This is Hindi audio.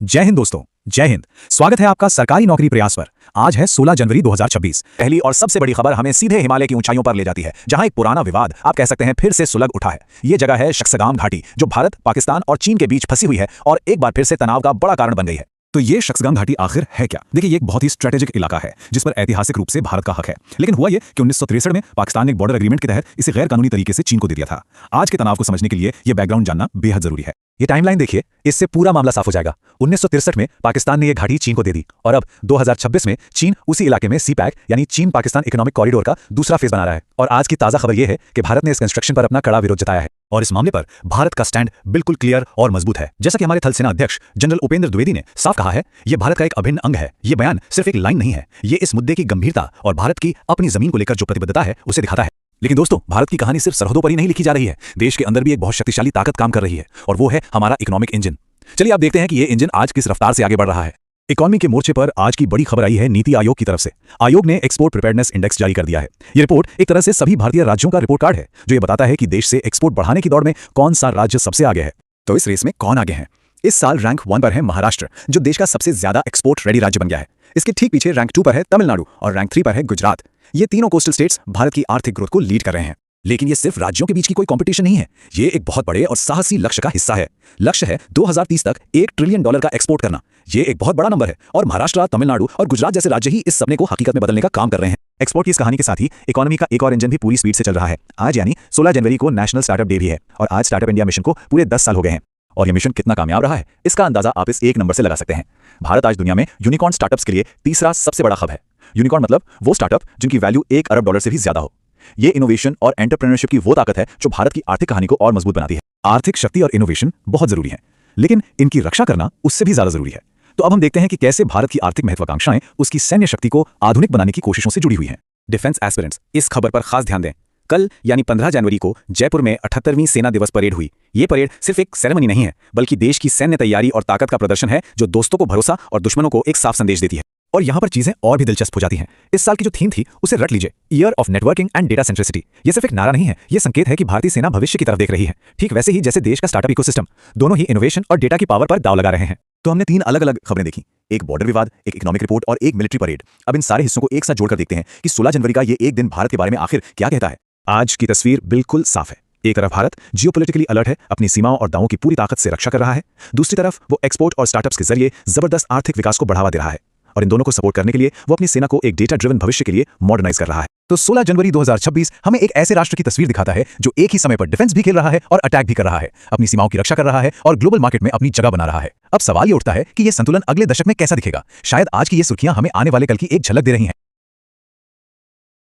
जय हिंद दोस्तों। जय हिंद। स्वागत है आपका सरकारी नौकरी प्रयास पर। आज है 16 जनवरी 2026। पहली और सबसे बड़ी खबर हमें सीधे हिमालय की ऊंचाइयों पर ले जाती है, जहां एक पुराना विवाद आप कह सकते हैं फिर से सुलग उठा है। यह जगह है शक्सगाम घाटी, जो भारत, पाकिस्तान और चीन के बीच फंसी हुई है और एक बार फिर से तनाव का बड़ा कारण बन गई है। तो ये शक्सगाम घाटी आखिर है क्या? देखिए, ये एक बहुत ही स्ट्रेटेजिक इलाका है जिस पर ऐतिहासिक रूप से भारत का हक है। लेकिन हुआ ये कि 1963 में पाकिस्तान ने एक बॉर्डर एग्रीमेंट के तहत इसे गैर कानूनी तरीके से चीन को दे दिया था। आज के तनाव को समझने के लिए ये बैकग्राउंड जानना बेहद जरूरी है। ये टाइमलाइन देखिए, इससे पूरा मामला साफ हो जाएगा। 1963 में पाकिस्तान ने यह घाटी चीन को दे दी और अब 2026 में चीन उसी इलाके में सीपैक यानी चीन पाकिस्तान इकोनॉमिक कॉरिडोर का दूसरा फेज बना रहा है। और आज की ताजा खबर यह है कि भारत ने इस कंस्ट्रक्शन पर अपना कड़ा विरोध जताया है और इस मामले पर भारत का स्टैंड बिल्कुल क्लियर और मजबूत है। जैसा कि हमारे थल सेना अध्यक्ष जनरल उपेंद्र द्विवेदी ने साफ कहा है, यह भारत का एक अभिन्न अंग है। यह बयान सिर्फ एक लाइन नहीं है, ये इस मुद्दे की गंभीरता और भारत की अपनी जमीन को लेकर जो प्रतिबद्धता है उसे दिखाता है। लेकिन दोस्तों, भारत की कहानी सिर्फ सरहदों पर ही नहीं लिखी जा रही है। देश के अंदर भी एक बहुत शक्तिशाली ताकत काम कर रही है और वो है हमारा इकोनॉमिक इंजन। चलिए आप देखते हैं कि ये इंजन आज किस रफ्तार से आगे बढ़ रहा है। इकोनॉमी के मोर्चे पर आज की बड़ी खबर आई है नीति आयोग की तरफ से। आयोग ने एक्सपोर्ट प्रिपेयर्डनेस इंडेक्स जारी कर दिया है। ये रिपोर्ट एक तरह से सभी भारतीय राज्यों का रिपोर्ट कार्ड है, जो ये बताता है कि देश से एक्सपोर्ट बढ़ाने की दौड़ में कौन सा राज्य सबसे आगे है। तो इस रेस में कौन आगे है? इस साल रैंक 1 पर है महाराष्ट्र, जो देश का सबसे ज्यादा एक्सपोर्ट रेडी राज्य बन गया है। इसके ठीक पीछे रैंक 2 पर है तमिलनाडु और रैंक 3 पर है गुजरात। ये तीनों कोस्टल स्टेट्स भारत की आर्थिक ग्रोथ को लीड कर रहे हैं। लेकिन ये सिर्फ राज्यों के बीच की कोई कंपटीशन नहीं है, ये एक बहुत बड़े और साहसी लक्ष्य का हिस्सा है। लक्ष्य है 2030 तक $1 ट्रिलियन का एक्सपोर्ट करना। ये एक बहुत बड़ा नंबर है और महाराष्ट्र, तमिलनाडु और गुजरात जैसे राज्य ही इस सपने को हकीकत में बदलने का काम कर रहे हैं। एक्सपोर्ट की इस कहानी के साथ ही इकोनॉमी का एक और इंजन भी पूरी स्पीड से चल रहा है। आज यानी 16 जनवरी को नेशनल स्टार्टअप डे भी है और आज स्टार्टअप इंडिया मिशन को पूरे 10 साल हो गए हैं। और ये मिशन कितना कामयाब रहा है, इसका अंदाजा आप इस एक नंबर से लगा सकते हैं। भारत आज दुनिया में यूनिकॉर्न स्टार्टअप्स के लिए तीसरा सबसे बड़ा हब है। यूनिकॉर्न मतलब वो स्टार्टअप जिनकी वैल्यू $1 अरब से भी ज्यादा हो। ये इनोवेशन और एंटरप्रेन्योरशिप की वो ताकत है जो भारत की आर्थिक कहानी को और मजबूत बनाती है। आर्थिक शक्ति और इनोवेशन बहुत जरूरी है, लेकिन इनकी रक्षा करना उससे भी ज्यादा जरूरी है। तो अब हम देखते हैं कि कैसे भारत की आर्थिक महत्वाकांक्षाएं उसकी सैन्य शक्ति को आधुनिक बनाने की कोशिशों से जुड़ी हुई हैं। डिफेंस एस्पिरेंट्स, इस खबर पर खास ध्यान दें। कल यानी 15 जनवरी को जयपुर में 78वीं सेना दिवस परेड हुई। ये परेड सिर्फ एक सेरेमनी नहीं है, बल्कि देश की सैन्य तैयारी और ताकत का प्रदर्शन है, जो दोस्तों को भरोसा और दुश्मनों को एक साफ संदेश देती है। और यहाँ पर चीजें और भी दिलचस्प हो जाती हैं। इस साल की जो थीम थी उसे रट लीजिए, year of networking and data centricity. ये सिर्फ एक नारा नहीं है, ये संकेत है कि भारतीय सेना भविष्य की तरफ देख रही है, ठीक वैसे ही जैसे देश का स्टार्टअप इकोसिस्टम दोनों ही इनोवेशन और डेटा की पावर पर दांव लगा रहे हैं। तो हमने 3 अलग अलग खबरें देखी, एक बॉर्डर विवाद, एक इकोनॉमिक रिपोर्ट और एक मिलिट्री परेड। अब इन सारे हिस्सों को एक साथ जोड़कर देखते हैं कि 16 जनवरी का ये एक दिन भारत के बारे में आखिर क्या कहता है। आज की तस्वीर बिल्कुल साफ है। एक तरफ भारत जियोपॉलिटिकली अलर्ट है, अपनी सीमाओं और दावों की पूरी ताकत से रक्षा कर रहा है। दूसरी तरफ वो एक्सपोर्ट और स्टार्टअप्स के जरिए जबरदस्त आर्थिक विकास को बढ़ावा दे रहा है और इन दोनों को सपोर्ट करने के लिए वो अपनी सेना को एक डेटा ड्रिवन भविष्य के लिए मॉडर्नाइज कर रहा है। तो 16 जनवरी 2026 हमें एक ऐसे राष्ट्र की तस्वीर दिखाता है जो एक ही समय पर डिफेंस भी खेल रहा है और अटैक भी कर रहा है, अपनी सीमाओं की रक्षा कर रहा है और ग्लोबल मार्केट में अपनी जगह बना रहा है। अब सवाल ये उठता है कि ये संतुलन अगले दशक में कैसा दिखेगा। शायद आज की ये सुर्खियां हमें आने वाले कल की एक झलक दे रही हैं।